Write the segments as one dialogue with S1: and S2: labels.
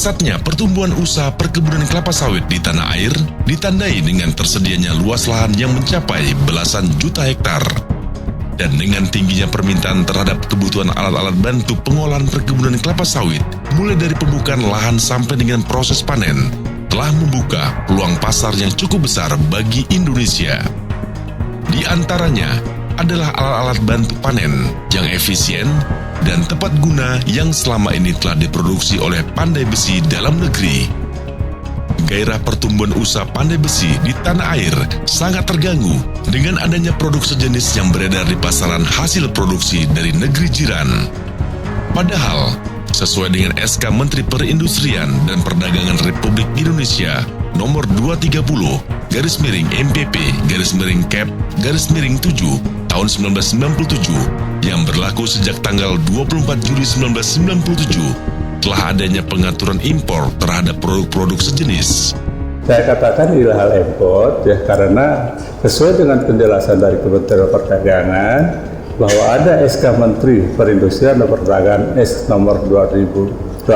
S1: Pesatnya pertumbuhan usaha perkebunan kelapa sawit di tanah air ditandai dengan tersedianya luas lahan yang mencapai belasan juta hektar. Dan dengan tingginya permintaan terhadap kebutuhan alat-alat bantu pengolahan perkebunan kelapa sawit, mulai dari pembukaan lahan sampai dengan proses panen, telah membuka peluang pasar yang cukup besar bagi Indonesia. Di antaranya adalah alat-alat bantu panen yang efisien dan tepat guna yang selama ini telah diproduksi oleh Pandai Besi dalam negeri. Gairah pertumbuhan usaha Pandai Besi di tanah air sangat terganggu dengan adanya produk sejenis yang beredar di pasaran hasil produksi dari negeri jiran. Padahal, sesuai dengan SK Menteri Perindustrian dan Perdagangan Republik Indonesia nomor 230/MPP/Cap/7 tahun 1997 yang berlaku sejak tanggal 24 Juli 1997, telah adanya pengaturan impor terhadap produk-produk sejenis.
S2: Saya katakan ini hal impor ya, karena sesuai dengan penjelasan dari Kementerian Perdagangan bahwa ada SK Menteri Perindustrian dan Perdagangan S nomor 2230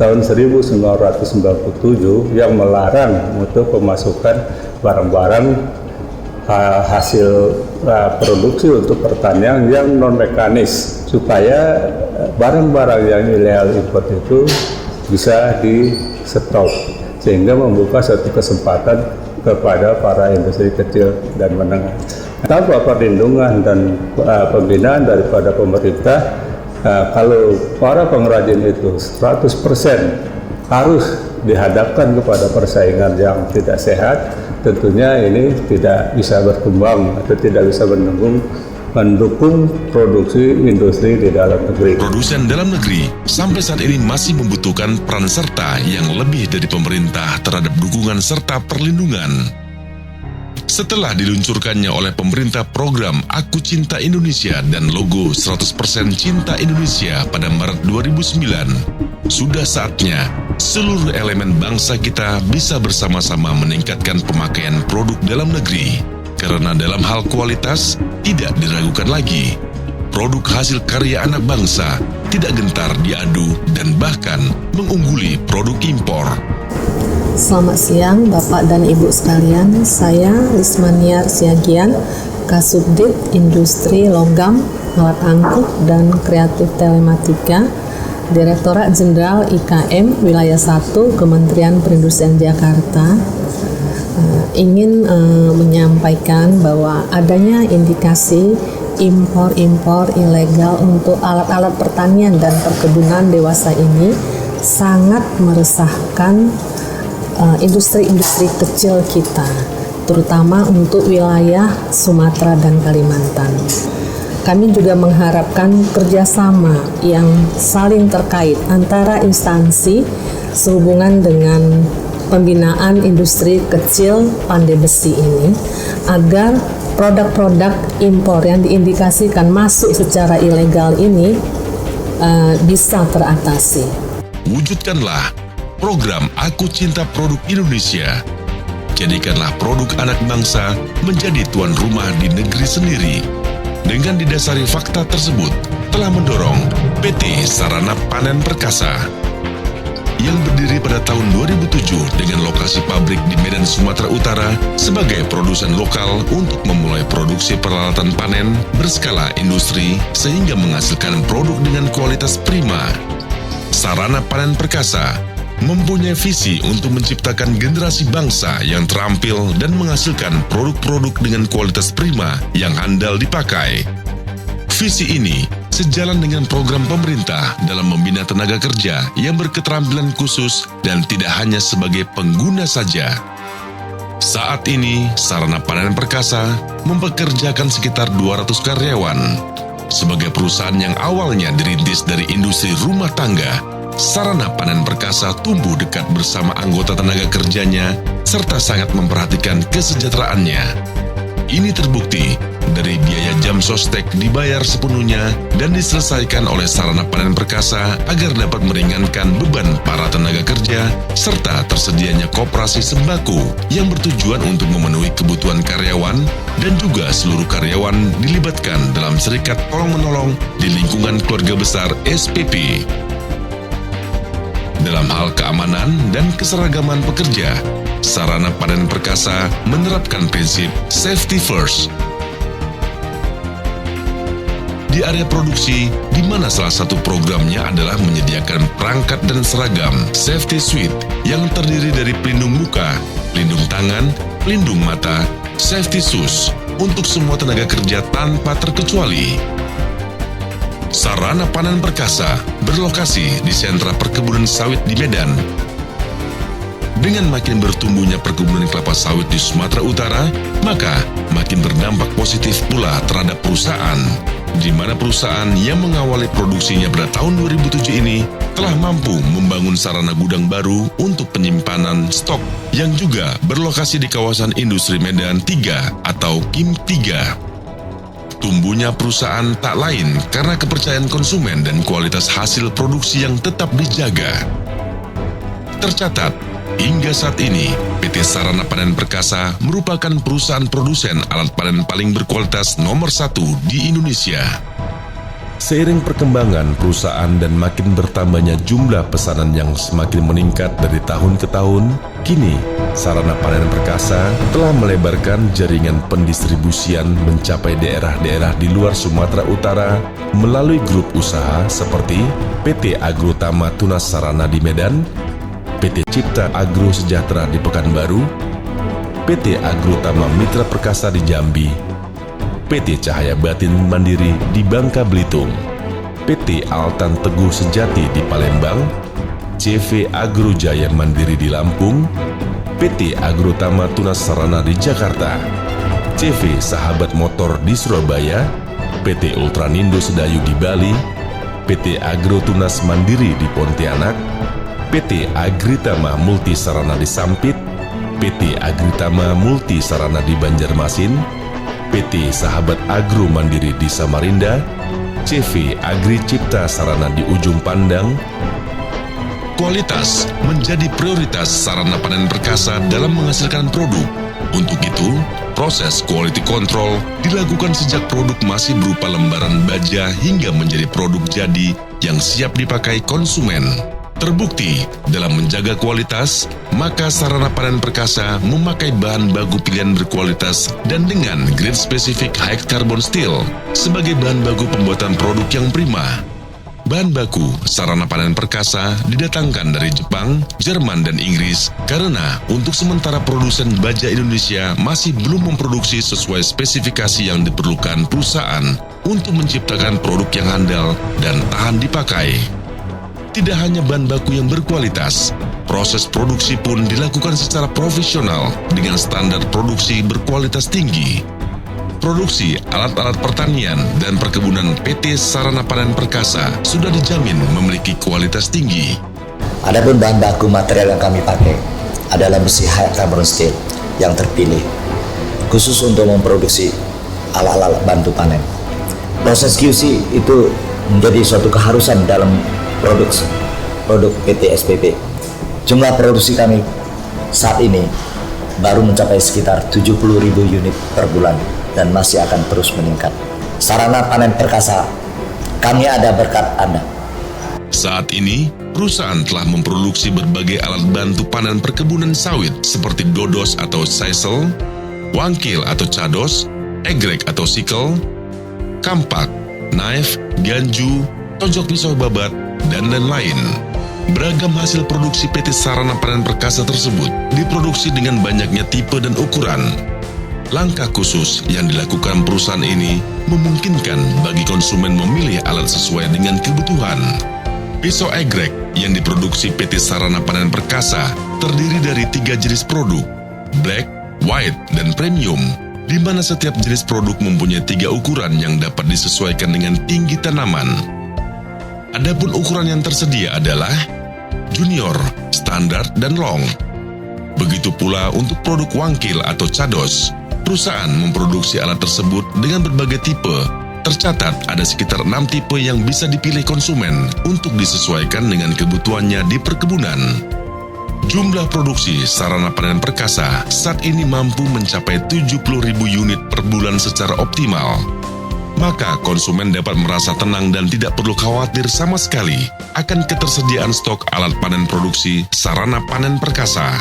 S2: tahun 1997 yang melarang untuk pemasukan barang-barang hasil produksi untuk pertanian yang non-mekanis, supaya barang-barang yang ilegal import itu bisa di stop, sehingga membuka satu kesempatan kepada para industri kecil dan menengah. Tanpa perlindungan dan pembinaan daripada pemerintah, kalau para pengrajin itu 100% harus dihadapkan kepada persaingan yang tidak sehat, tentunya ini tidak bisa berkembang atau tidak bisa mendukung produksi industri di dalam negeri.
S1: Produsen dalam negeri sampai saat ini masih membutuhkan peran serta yang lebih dari pemerintah terhadap dukungan serta perlindungan. Setelah diluncurkannya oleh pemerintah program Aku Cinta Indonesia dan logo 100% Cinta Indonesia pada Maret 2009, sudah saatnya seluruh elemen bangsa kita bisa bersama-sama meningkatkan pemakaian produk dalam negeri. Karena dalam hal kualitas tidak diragukan lagi. Produk hasil karya anak bangsa tidak gentar diadu dan bahkan mengungguli produk impor.
S3: Selamat siang Bapak dan Ibu sekalian, saya Lismaniar Siagian, Kasubdit Industri Logam, Alat Angkut dan Kreatif Telematika, Direktorat Jenderal IKM Wilayah 1 Kementerian Perindustrian Jakarta, ingin menyampaikan bahwa adanya indikasi impor-impor ilegal untuk alat-alat pertanian dan perkebunan dewasa ini sangat meresahkan industri-industri kecil kita, terutama untuk wilayah Sumatera dan Kalimantan. Kami juga mengharapkan kerjasama yang saling terkait antara instansi sehubungan dengan pembinaan industri kecil Pandai Besi ini, agar produk-produk impor yang diindikasikan masuk secara ilegal ini bisa teratasi.
S1: Wujudkanlah program Aku Cinta Produk Indonesia. Jadikanlah produk anak bangsa menjadi tuan rumah di negeri sendiri. Dengan didasari fakta tersebut, telah mendorong PT Sarana Panen Perkasa yang berdiri pada tahun 2007 dengan lokasi pabrik di Medan, Sumatera Utara sebagai produsen lokal untuk memulai produksi peralatan panen berskala industri sehingga menghasilkan produk dengan kualitas prima. Sarana Panen Perkasa mempunyai visi untuk menciptakan generasi bangsa yang terampil dan menghasilkan produk-produk dengan kualitas prima yang handal dipakai. Visi ini sejalan dengan program pemerintah dalam membina tenaga kerja yang berketerampilan khusus dan tidak hanya sebagai pengguna saja. Saat ini, Sarana Panen Perkasa mempekerjakan sekitar 200 karyawan. Sebagai perusahaan yang awalnya dirintis dari industri rumah tangga, Sarana Panen Perkasa tumbuh dekat bersama anggota tenaga kerjanya serta sangat memperhatikan kesejahteraannya. Ini terbukti dari biaya jam sostek dibayar sepenuhnya dan diselesaikan oleh Sarana Panen Perkasa agar dapat meringankan beban para tenaga kerja serta tersedianya koperasi sembako yang bertujuan untuk memenuhi kebutuhan karyawan dan juga seluruh karyawan dilibatkan dalam serikat tolong-menolong di lingkungan keluarga besar SPP. Dalam hal keamanan dan keseragaman pekerja, Sarana Panen Perkasa menerapkan prinsip safety first. Di area produksi, di mana salah satu programnya adalah menyediakan perangkat dan seragam safety suite yang terdiri dari pelindung muka, pelindung tangan, pelindung mata, safety shoes untuk semua tenaga kerja tanpa terkecuali. Sarana Panen Perkasa berlokasi di sentra perkebunan sawit di Medan. Dengan makin bertumbuhnya perkebunan kelapa sawit di Sumatera Utara, maka makin berdampak positif pula terhadap perusahaan, di mana perusahaan yang mengawali produksinya pada tahun 2007 ini telah mampu membangun sarana gudang baru untuk penyimpanan stok yang juga berlokasi di kawasan industri Medan 3 atau KIM 3. Tumbuhnya perusahaan tak lain karena kepercayaan konsumen dan kualitas hasil produksi yang tetap dijaga. Tercatat, hingga saat ini, PT Sarana Panen Perkasa merupakan perusahaan produsen alat panen paling berkualitas nomor 1 di Indonesia. Seiring perkembangan perusahaan dan makin bertambahnya jumlah pesanan yang semakin meningkat dari tahun ke tahun, kini Sarana Panen Perkasa telah melebarkan jaringan pendistribusian mencapai daerah-daerah di luar Sumatera Utara melalui grup usaha seperti PT Agrotama Tunas Sarana di Medan, PT Cipta Agro Sejahtera di Pekanbaru, PT Agrotama Mitra Perkasa di Jambi, PT Cahaya Batin Mandiri di Bangka Belitung, PT Altan Teguh Sejati di Palembang, CV Agro Jaya Mandiri di Lampung, PT Agrotama Tunas Sarana di Jakarta, CV Sahabat Motor di Surabaya, PT Ultranindo Sedayu di Bali, PT Agro Tunas Mandiri di Pontianak, PT Agritama Multi Sarana di Sampit, PT Agritama Multi Sarana di Banjarmasin, PT Sahabat Agro Mandiri di Samarinda, CV Agri Cipta Sarana di Ujung Pandang. Kualitas menjadi prioritas Sarana Panen Perkasa dalam menghasilkan produk. Untuk itu, proses quality control dilakukan sejak produk masih berupa lembaran baja hingga menjadi produk jadi yang siap dipakai konsumen. Terbukti, dalam menjaga kualitas, maka Sarana Panen Perkasa memakai bahan baku pilihan berkualitas dan dengan grade spesifik high carbon steel sebagai bahan baku pembuatan produk yang prima. Bahan baku Sarana Panen Perkasa didatangkan dari Jepang, Jerman, dan Inggris karena untuk sementara produsen baja Indonesia masih belum memproduksi sesuai spesifikasi yang diperlukan perusahaan untuk menciptakan produk yang handal dan tahan dipakai. Tidak hanya bahan baku yang berkualitas, proses produksi pun dilakukan secara profesional dengan standar produksi berkualitas tinggi. Produksi alat-alat pertanian dan perkebunan PT Sarana Panen Perkasa sudah dijamin memiliki kualitas tinggi.
S4: Adapun bahan baku material yang kami pakai adalah besi high carbon steel yang terpilih, khusus untuk memproduksi alat-alat bantu panen. Proses QC itu menjadi suatu keharusan dalam produk PT SPP. Jumlah produksi kami saat ini baru mencapai sekitar 70.000 unit per bulan dan masih akan terus meningkat. Sarana Panen Perkasa, kami ada berkat Anda.
S1: Saat ini, perusahaan telah memproduksi berbagai alat bantu panen perkebunan sawit seperti dodos atau sisal, wangkil atau cados, egrek atau sickle, kampak, knife, ganju, tojok pisau babat, dan lain-lain. Beragam hasil produksi PT Sarana Panen Perkasa tersebut diproduksi dengan banyaknya tipe dan ukuran. Langkah khusus yang dilakukan perusahaan ini memungkinkan bagi konsumen memilih alat sesuai dengan kebutuhan. Pisau egrek yang diproduksi PT Sarana Panen Perkasa terdiri dari 3 jenis produk, black, white, dan premium, di mana setiap jenis produk mempunyai 3 ukuran yang dapat disesuaikan dengan tinggi tanaman. Adapun ukuran yang tersedia adalah junior, standar, dan long. Begitu pula untuk produk wangkil atau cados. Perusahaan memproduksi alat tersebut dengan berbagai tipe. Tercatat ada sekitar 6 tipe yang bisa dipilih konsumen untuk disesuaikan dengan kebutuhannya di perkebunan. Jumlah produksi Sarana Panen Perkasa saat ini mampu mencapai 70.000 unit per bulan secara optimal. maka konsumen dapat merasa tenang dan tidak perlu khawatir sama sekali akan ketersediaan stok alat panen produksi sarana panen perkasa.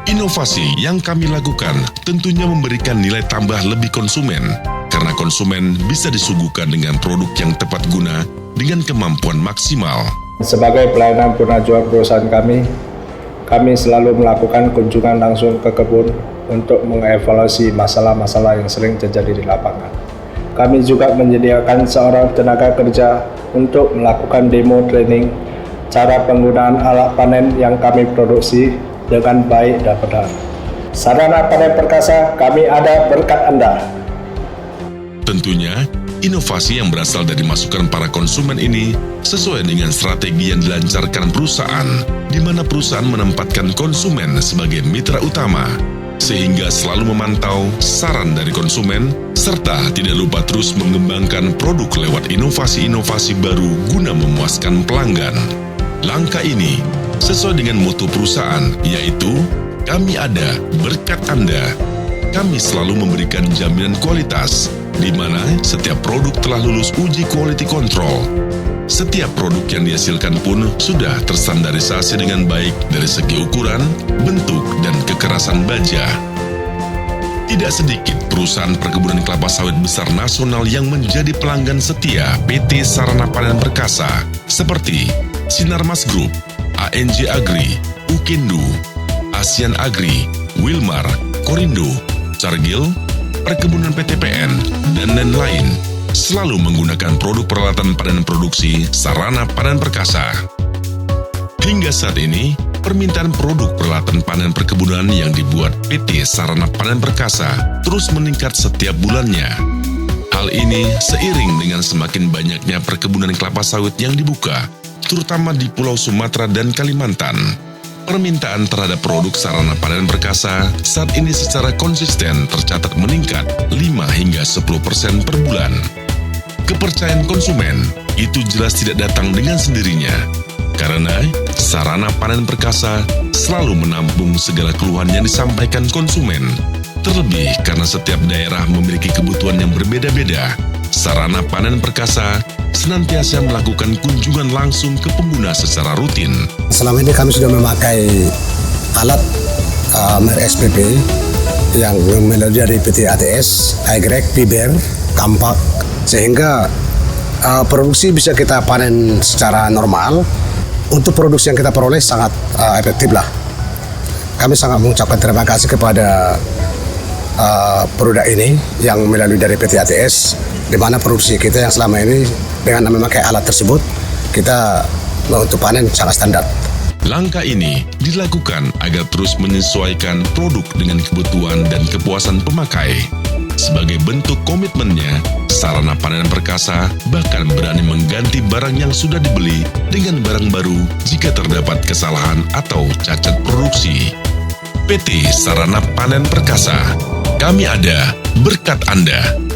S1: Inovasi yang kami lakukan tentunya memberikan nilai tambah lebih konsumen, karena konsumen bisa disuguhkan dengan produk yang tepat guna dengan kemampuan maksimal.
S5: Sebagai pelayanan penajuan perusahaan kami selalu melakukan kunjungan langsung ke kebun untuk mengevaluasi masalah-masalah yang sering terjadi di lapangan. Kami juga menyediakan seorang tenaga kerja untuk melakukan demo training cara penggunaan alat panen yang kami produksi dengan baik dan benar. Sarana panen perkasa, kami ada berkat Anda.
S1: Tentunya, inovasi yang berasal dari masukan para konsumen ini sesuai dengan strategi yang dilancarkan perusahaan, di mana perusahaan menempatkan konsumen sebagai mitra utama, sehingga selalu memantau saran dari konsumen, serta tidak lupa terus mengembangkan produk lewat inovasi-inovasi baru guna memuaskan pelanggan. Langkah ini sesuai dengan mutu perusahaan, yaitu kami ada berkat Anda. Kami selalu memberikan jaminan kualitas, di mana setiap produk telah lulus uji quality control. Setiap produk yang dihasilkan pun sudah terstandarisasi dengan baik dari segi ukuran, bentuk, dan kekerasan baja. Tidak sedikit perusahaan perkebunan kelapa sawit besar nasional yang menjadi pelanggan setia PT Sarana Panen Perkasa, seperti Sinarmas Group, ANJ Agri, Ukindu, Asian Agri, Wilmar, Korindo, Cargill, Perkebunan PTPN, dan lain-lain, selalu menggunakan produk peralatan panen produksi sarana panen perkasa. Hingga saat ini, permintaan produk peralatan panen perkebunan yang dibuat PT Sarana Panen Perkasa terus meningkat setiap bulannya. Hal ini seiring dengan semakin banyaknya perkebunan kelapa sawit yang dibuka, terutama di Pulau Sumatera dan Kalimantan. Permintaan terhadap produk sarana panen perkasa saat ini secara konsisten tercatat meningkat 5 hingga 10% per bulan. Kepercayaan konsumen itu jelas tidak datang dengan sendirinya, karena sarana panen perkasa selalu menampung segala keluhan yang disampaikan konsumen. Terlebih karena setiap daerah memiliki kebutuhan yang berbeda-beda, Sarana Panen Perkasa senantiasa melakukan kunjungan langsung ke pengguna secara rutin.
S6: Selama ini kami sudah memakai alat merek SPP yang melalui dari PT ATS, Aigrek, Piber, Kampak, sehingga produksi bisa kita panen secara normal. Untuk produksi yang kita peroleh sangat efektif lah. Kami sangat mengucapkan terima kasih kepada produk ini yang melalui dari PT ATS, di mana produksi kita yang selama ini dengan memakai alat tersebut, kita untuk panen sangat standar.
S1: Langkah ini dilakukan agar terus menyesuaikan produk dengan kebutuhan dan kepuasan pemakai. Sebagai bentuk komitmennya, Sarana Panen Perkasa bahkan berani mengganti barang yang sudah dibeli dengan barang baru jika terdapat kesalahan atau cacat produksi. PT Sarana Panen Perkasa, kami ada berkat Anda.